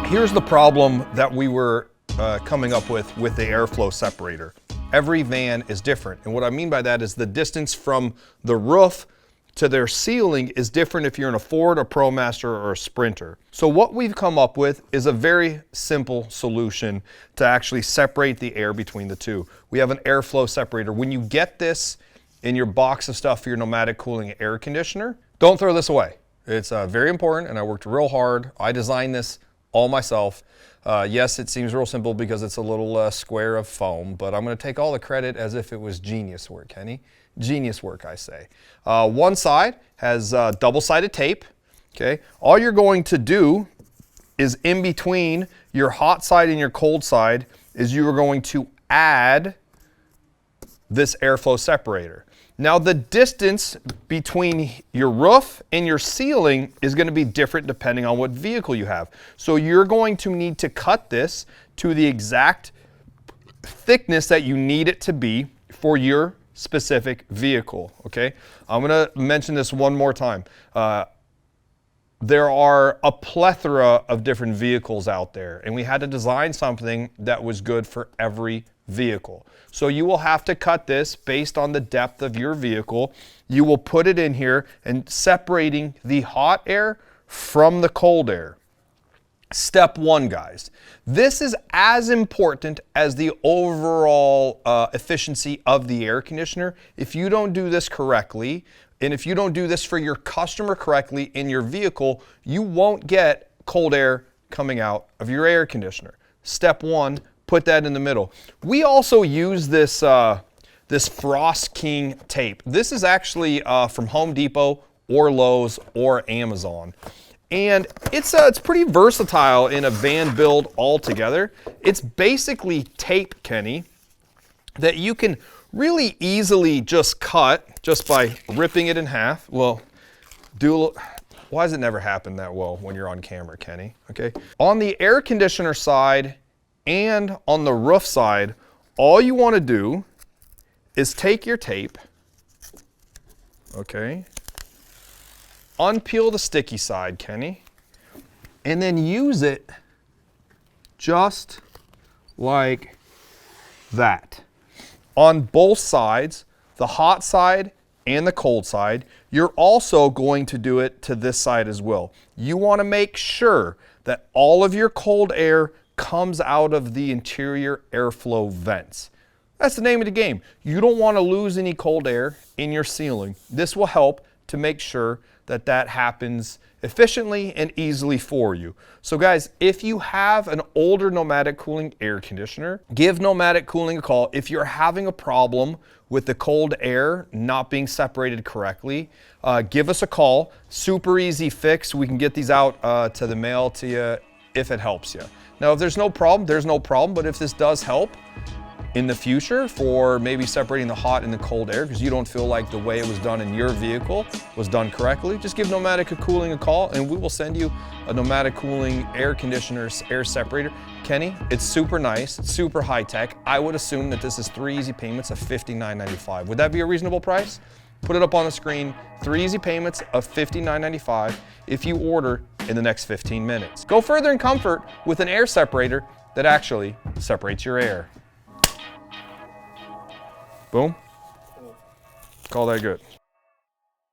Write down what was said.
Here's the problem that we were coming up with the airflow separator. Every van is different. And what I mean by that is the distance from the roof to their ceiling is different if you're in a Ford, a ProMaster, or a Sprinter. So what we've come up with is a very simple solution to actually separate the air between the two. We have an airflow separator. When you get this in your box of stuff for your Nomadic Cooling air conditioner, don't throw this away. It's very important, and I worked real hard. I designed this all myself. Yes, it seems real simple because it's a little square of foam, but I'm going to take all the credit as if it was genius work, Kenny. Genius work, I say. One side has double-sided tape. Okay, all you're going to do is in between your hot side and your cold side is you are going to add this airflow separator. Now the distance between your roof and your ceiling is going to be different depending on what vehicle you have. So you're going to need to cut this to the exact thickness that you need it to be for your specific vehicle, okay? I'm going to mention this one more time. There are a plethora of different vehicles out there, and we had to design something that was good for every vehicle. So you will have to cut this based on the depth of your vehicle. You will put it in here and separating the hot air from the cold air. Step one, guys. This is as important as the overall efficiency of the air conditioner. If you don't do this correctly, and if you don't do this for your customer correctly in your vehicle, you won't get cold air coming out of your air conditioner. Step one, put that in the middle. We also use this, this Frost King tape. This is actually from Home Depot or Lowe's or Amazon. And it's pretty versatile in a van build altogether. It's basically tape, Kenny, that you can really easily just cut just by ripping it in half. Well, why does it never happen that well when you're on camera, Kenny? Okay. On the air conditioner side and on the roof side, all you want to do is take your tape, okay, unpeel the sticky side, Kenny, and then use it just like that. On both sides, the hot side and the cold side, you're also going to do it to this side as well. You want to make sure that all of your cold air comes out of the interior airflow vents. That's the name of the game. You don't want to lose any cold air in your ceiling. This will help to make sure that that happens efficiently and easily for you. So guys, if you have an older Nomadic Cooling air conditioner, give Nomadic Cooling a call. If you're having a problem with the cold air not being separated correctly, give us a call. Super easy fix. We can get these out to the mail to you if it helps you. Now, if there's no problem, there's no problem. But if this does help in the future for maybe separating the hot and the cold air because you don't feel like the way it was done in your vehicle was done correctly, just give Nomadic Cooling a call and we will send you a Nomadic Cooling air conditioner air separator. Kenny, it's super nice, it's super high tech. I would assume that this is 3 easy payments of $59.95. Would that be a reasonable price? Put it up on the screen, 3 easy payments of $59.95 if you order in the next 15 minutes. Go further in comfort with an air separator that actually separates your air. Boom. Call that good.